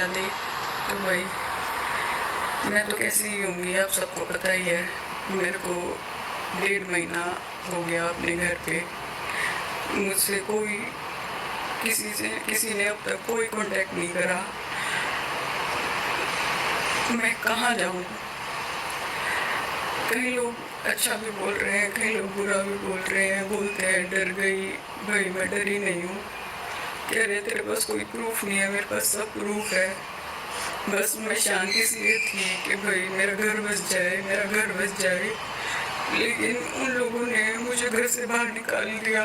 दे तो भाई मैं तो कैसी ही होंगी, आप सबको पता ही है। मेरे को 1.5 महीना हो गया अपने घर पे, मुझसे कोई किसी ने अब तक कोई कांटेक्ट नहीं करा। मैं कहाँ जाऊँ? कई लोग अच्छा भी बोल रहे हैं, कई लोग बुरा भी बोल रहे हैं, बोलते हैं डर गई। भाई मैं डरी नहीं हूँ। कह रहे तेरे पास कोई प्रूफ नहीं है, मेरे पास सब प्रूफ है। बस मैं शांति इसलिए थी कि भाई मेरा घर बस जाए, मेरा घर बस जाए। लेकिन उन लोगों ने मुझे घर से बाहर निकाल दिया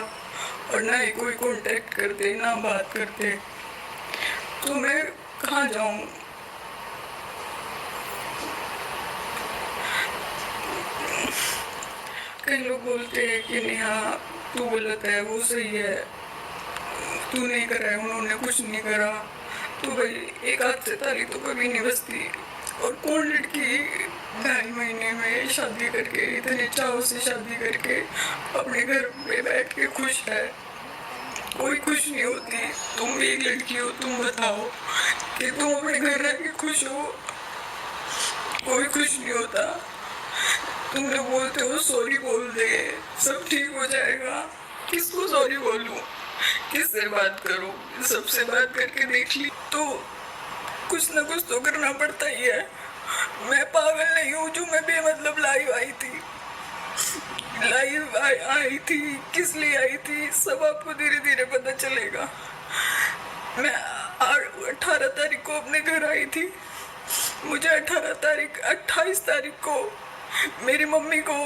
और ना ही कोई कांटेक्ट करते, ना बात करते। तो मैं कहाँ जाऊँ? कई लोग बोलते हैं कि नेहा तू गलत है, वो सही है, तू नहीं करा है, उन्होंने कुछ नहीं करा। तो भाई एक हाथ से ताली तो कभी नहीं बजती। और कौन लड़की 2.5 महीने में शादी करके, इतने चाव से शादी करके अपने घर पे बैठ के खुश है? कोई खुश नहीं होती। तुम भी एक लड़की हो, तुम बताओ कि तुम अपने घर रह के खुश हो? कोई खुश नहीं होता। तुम लोग बोलते हो सॉरी बोल दे, सब ठीक हो जाएगा। किसको सॉरी बोलूं? किससे बात करूं? सबसे बात करके देख ली तो कुछ ना कुछ तो करना पड़ता ही है। मैं पागल नहीं हूँ जो मैं बेमतलब लाइव आई थी। आई थी, किस लिए आई थी, सब आपको धीरे धीरे पता चलेगा। मैं 18 तारीख को अपने घर आई थी। मुझे 28 तारीख को मेरी मम्मी को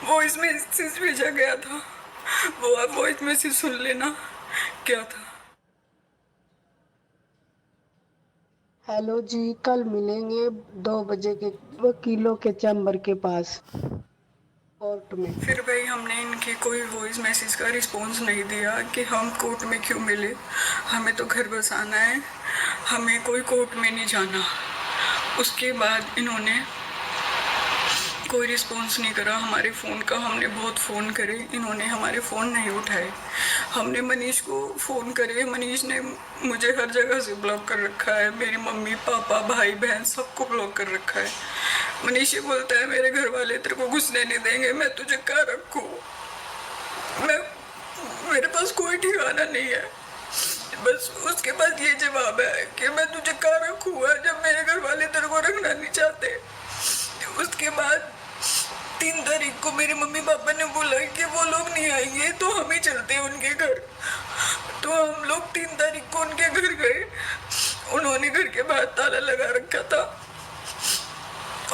वॉइस मैसेज भेजा गया था। वो आप वॉइस मैसेज सुन लेना क्या था। हेलो जी, कल मिलेंगे 2 बजे के वकीलों के चैम्बर के पास कोर्ट में। फिर भाई हमने इनके कोई वॉइस मैसेज का रिस्पॉन्स नहीं दिया कि हम कोर्ट में क्यों मिले, हमें तो घर बस आना है, हमें कोई कोर्ट में नहीं जाना। उसके बाद इन्होंने कोई रिस्पॉन्स नहीं करा हमारे फ़ोन का। हमने बहुत फ़ोन करे, इन्होंने हमारे फ़ोन नहीं उठाए। हमने मनीष को फ़ोन करे, मनीष ने मुझे हर जगह से ब्लॉक कर रखा है। मेरी मम्मी पापा भाई बहन सबको ब्लॉक कर रखा है। मनीष ये बोलता है मेरे घर वाले तेरे को घुसने नहीं देंगे, मैं तुझे कहाँ रखूँ? मेरे पास कोई ठिकाना नहीं है। बस उसके पास ये जवाब है कि मैं तुझे कहाँ रखूँगा जब मेरे घर वाले तेरे को रखना नहीं चाहते। उसके बाद 3 तारीख को मेरे मम्मी पापा ने बोला कि वो लोग नहीं आएंगे तो हम ही चलते हैं उनके घर। तो हम लोग 3 तारीख को उनके घर गए। उन्होंने घर के बाहर ताला लगा रखा था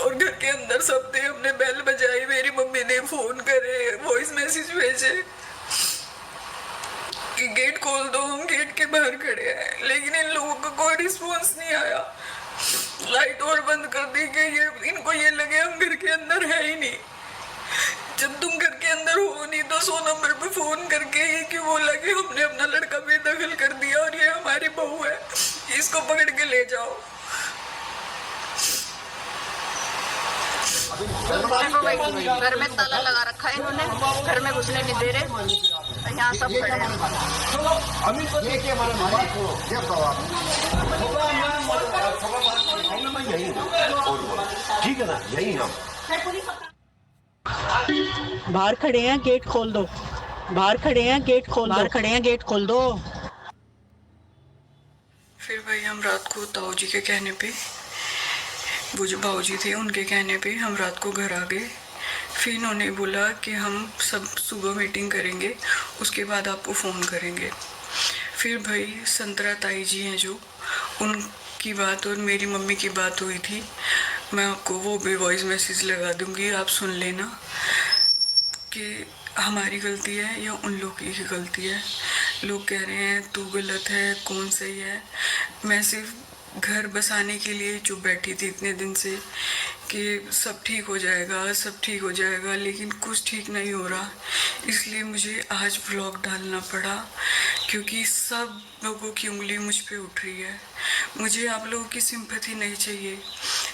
और घर के अंदर सब थे। हमने बेल बजाई, मेरी मम्मी ने फोन करे, वॉइस मैसेज भेजे कि गेट खोल दो, हम गेट के बाहर खड़े हैं। लेकिन इन लोगों का कोई रिस्पॉन्स नहीं आया। लाइट और बंद कर दी कि इनको ये लगे हम घर के अंदर है ही नहीं। जब तुम घर के अंदर हो नहीं तो 100 नंबर पे फोन करके ये क्यों बोला कि हमने अपना लड़का बेदखल कर दिया और ये हमारी बहू है, इसको पकड़ के ले जाओ। घर में ताला लगा रखा है इन्होंने, घर में घुसने नहीं दे रहे। यहाँ सब खड़े हैं। ठीक है ना, यही हम बाहर खड़े हैं, गेट खोल दो। बाहर खड़े हैं, गेट खोल दो। बाहर खड़े हैं, गेट खोल दो। फिर भाई हम रात को ताऊ जी के कहने पे, वो जो बाऊ जी थे उनके कहने पे हम रात को घर आ गए। फिर इन्होंने बोला कि हम सब सुबह मीटिंग करेंगे, उसके बाद आपको फ़ोन करेंगे। फिर भाई संतरा ताई जी हैं जो, उनकी बात और मेरी मम्मी की बात हुई थी। मैं आपको वो भी वॉइस मैसेज लगा दूंगी, आप सुन लेना कि हमारी गलती है या उन लोगों की गलती है। लोग कह रहे हैं तू गलत है, कौन सही है। मैं सिर्फ घर बसाने के लिए चुप बैठी थी इतने दिन से कि सब ठीक हो जाएगा, सब ठीक हो जाएगा, लेकिन कुछ ठीक नहीं हो रहा। इसलिए मुझे आज व्लॉग डालना पड़ा क्योंकि सब लोगों की उंगली मुझ पे उठ रही है। मुझे आप लोगों की सिंपैथी नहीं चाहिए,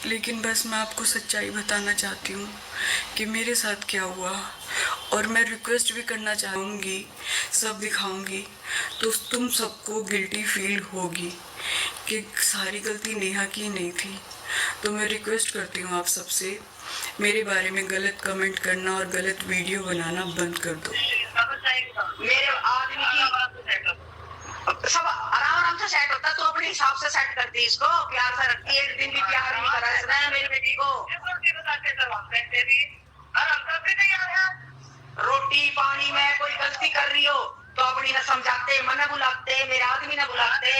लेकिन बस मैं आपको सच्चाई बताना चाहती हूँ कि मेरे साथ क्या हुआ। और मैं रिक्वेस्ट भी करना चाहूँगी, सब दिखाऊँगी तो तुम सबको गिल्टी फील होगी कि सारी गलती नेहा की नहीं थी। तो मैं रिक्वेस्ट करती हूँ आप सबसे, मेरे बारे में गलत कमेंट करना और गलत वीडियो बनाना बंद कर दो। मेरे आदमी की सब आराम आराम से सेट होता, तो अपने हिसाब से सेट करती, इसको प्यार से रखती। एक दिन भी प्यार नहीं करा इसने मेरी बेटी को। रोटी पानी में कोई गलती कर रही हो तो अपनी न समझाते, मन बुलाते, मेरे आदमी न बुलाते।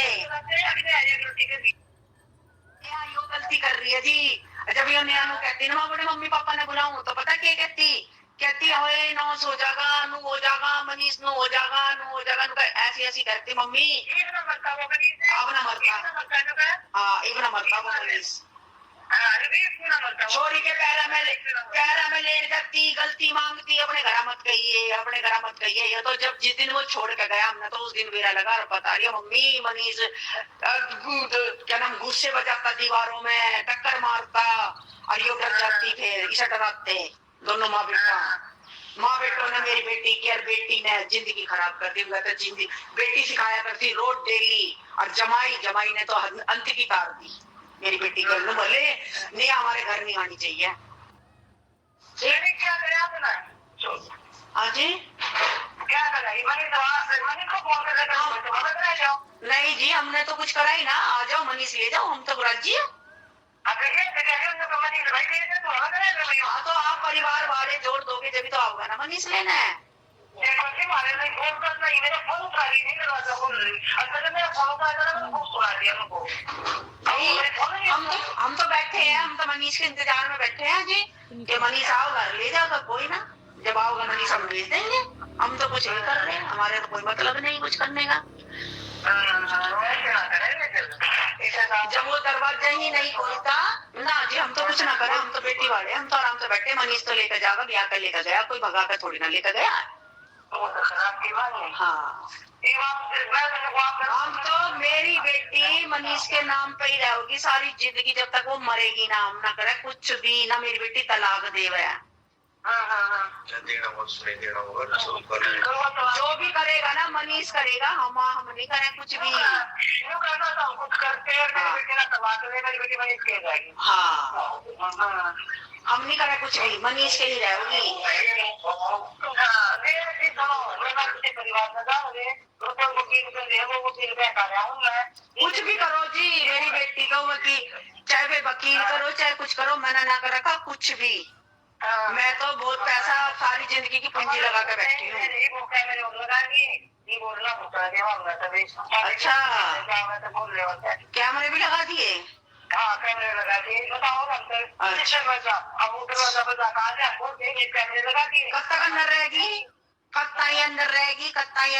यो गलती कर रही है जी। जब ये नया कहती ना अपने मम्मी पापा ने बुलाऊं तो पता क्या कहती होए नो सो जागा, नु हो जागा, मनीष नु हो जागा, नु हो जागा, नु ऐसी ऐसी करती मम्मी। अब ना मरता हाँ, एक ना मरता वो मनीष। छोरी के पैरा में लेट जाती, गलती मांगती, अपने घर मत कहिए, अपने घर मत कहिए। ये तो जब जिस दिन वो छोड़ के गया हमने तो उस दिन मेरा लगा बता रही है मम्मी मनीष क्या नाम गुस्से बजाता, दीवारों में टक्कर मारता और ये डर जाती, फिर इसे डराते दोनों माँ बेटों ने मेरी बेटी की और बेटी ने जिंदगी खराब कर दी। जिंदगी बेटी सिखाया करती रोड डेली, और जमाई ने तो अंत की तार दी मेरी बेटी को। बोले नहीं हमारे घर नहीं आनी चाहिए। क्या करा आपने? हाँ जी क्या करा? नहीं जी हमने तो कुछ करा ही ना। आ जाओ मनीष ले जाओ, हम तो राजी है। हाँ तो आप परिवार वाले जोड़ दोगे जब तो आओगे ना मनीष लेना है। हम तो बैठे हैं, हम तो मनीष के इंतजार में बैठे हैं जी कि मनीष आओ घर ले जाओ। तो कोई ना, जब आओगे मनीष हम भेज देंगे। हम तो कुछ नहीं कर रहे हैं, हमारे तो कोई मतलब नहीं कुछ करने का। जब वो दरवाजा ही नहीं खोलता ना जी हम तो कुछ ना करें। हम तो बेटी वाले, हम तो आराम से बैठे। मनीष तो लेकर जाएगा, ब्याह कर लेकर गया, कोई भगा कर थोड़ी ना लेकर गया। हाँ हम तो मेरी बेटी मनीष के नाम पे ही रहेगी सारी जिंदगी, जब तक वो मरेगी ना। हम ना करे कुछ भी ना, मेरी बेटी तलाक देवे है। जो भी करेगा ना मनीष करेगा, हम नहीं करें कुछ भी। हाँ हम नहीं करें कुछ भी, मनीष के ही रहेगी। कुछ भी करो जी मेरी बेटी को, चाहे वे वकील करो चाहे कुछ करो, मैंने ना कर रखा कुछ भी। मैं तो बहुत पैसा सारी जिंदगी की पूंजी लगा कर बैठी हूँ। अच्छा कैमरे भी लगा दिए? हाँ कैमरे लगा दिए। बताओ कब तक अंदर रहेगी? कत्ताई अंदर रहेगी, कत्ताई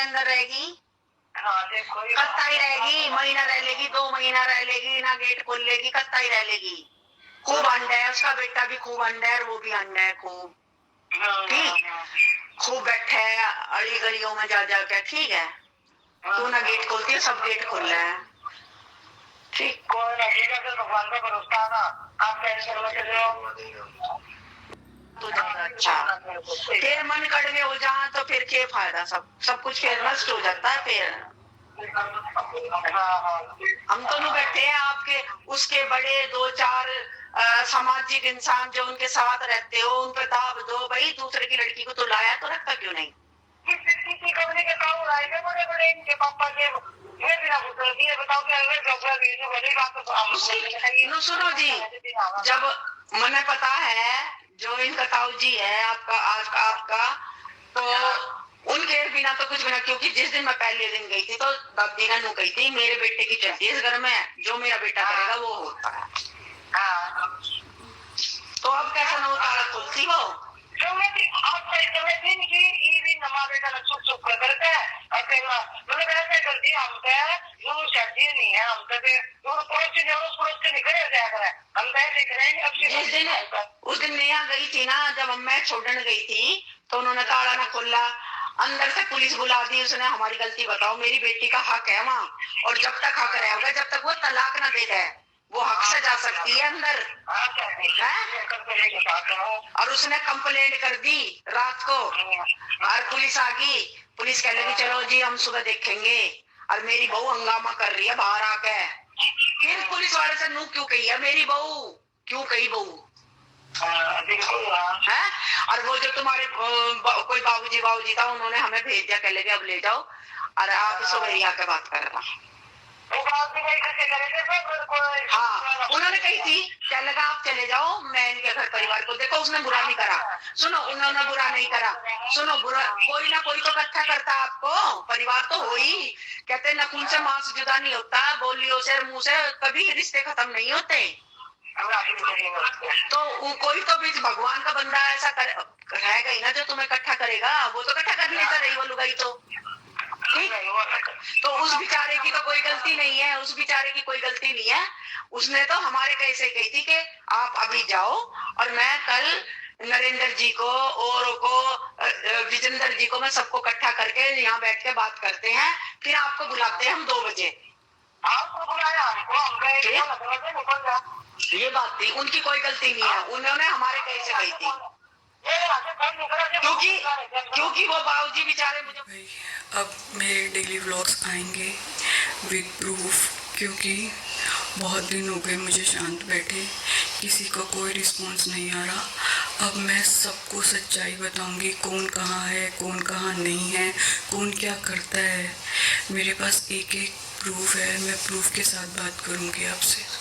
रहेगी। महीना रह लेगी, 2 महीना रह लेगी, ना गेट खोल लेगी, कत्ताई रह लेगी। खूब अंडा है, उसका बेटा भी खूब अंडा है, वो भी अंडा है खूब। ठीक खूब बैठे है अड़ी गलियों में जा के। ठीक है तू ना गेट खोलती है, सब गेट खोल रहा है। ठीक भगवान का भरोसा ना, आप टेंशन मत लो तो ज्यादा अच्छा। फिर मन कड़वे हो जाए तो फिर क्या फायदा, सब कुछ फिर नष्ट हो जाता है। फिर हम तो नहीं बैठे हैं आपके उसके बड़े 2-4 सामाजिक इंसान जो उनके साथ रहते हो, उन पर दाब दो भाई। दूसरे की लड़की को तो लाया तो रखता क्यों नहीं? सुनो जी, जब मैंने पता है जो इनका ताऊ जी है आपका तो उनके बिना तो कुछ बिना, क्योंकि जिस दिन मैं पहले दिन गई थी तो दादी ने कही थी मेरे बेटे की चलती है इस घर में, जो मेरा बेटा करेगा वो होता है। तो अब कैसा ना ताला खुलती वो उस दिन नेहा गई थी ना, जब मैं छोड़ने गई थी तो उन्होंने ताला ना खोला, अंदर से पुलिस बुला दी। उसने हमारी गलती बताओ, मेरी बेटी का हक है वहाँ, और जब तक हक रहेगा, जब तक वो तलाक ना दे दे वो हक से जा सकती है अंदर है? और उसने कंप्लेंट कर दी रात को और पुलिस आ गई। पुलिस कह लगी चलो जी हम सुबह देखेंगे, और मेरी बहू हंगामा कर रही है बाहर आके फिर पुलिस वाले से नू क्यों कही है मेरी बहू, क्यों कही बहू है? और वो जो तुम्हारे कोई बाबूजी था, उन्होंने हमें भेज दिया, कह लगे अब ले जाओ, और आप सवेरे आके बात कर रहा। हाँ, उन्होंने कही थी, क्या लगा आप चले जाओ, मैं इनके घर परिवार को, देखो उसने बुरा नहीं करा, सुनो उन्होंने बुरा नहीं करा, सुनो बुरा कोई ना कोई तो इकट्ठा करता आपको, परिवार तो हो ही, कहते नखून से मांस जुदा नहीं होता, बोलियों से मुंह से कभी रिश्ते खत्म नहीं होते। तो कोई तो बीच भगवान का बंदा ऐसा रहेगा ही ना जो तुम्हें इकट्ठा करेगा, वो तो इकट्ठा कर लेता रही वो लुगाई तो, ठीक। तो उस बेचारे की तो कोई गलती नहीं है, उस बेचारे की कोई गलती नहीं है, उसने तो हमारे कैसे कही थी कि आप अभी जाओ और मैं कल नरेंद्र जी को और को विजेंद्र जी को मैं सबको इकट्ठा करके यहाँ बैठ के बात करते हैं, फिर आपको बुलाते हैं हम 2 बजे। आपको बुलाया हमको, हम गए, ये बात थी, उनकी कोई गलती नहीं है, उन्होंने हमारे कैसे कही थी, क्योंकि वो बाबूजी बेचारे मुझे। भाई अब मेरे डेली व्लॉग्स आएंगे विद प्रूफ, क्योंकि बहुत दिन हो गए मुझे शांत बैठे, किसी का कोई रिस्पॉन्स नहीं आ रहा। अब मैं सबको सच्चाई बताऊंगी, कौन कहाँ है, कौन कहाँ नहीं है, कौन क्या करता है। मेरे पास एक प्रूफ है, मैं प्रूफ के साथ बात करूंगी आपसे।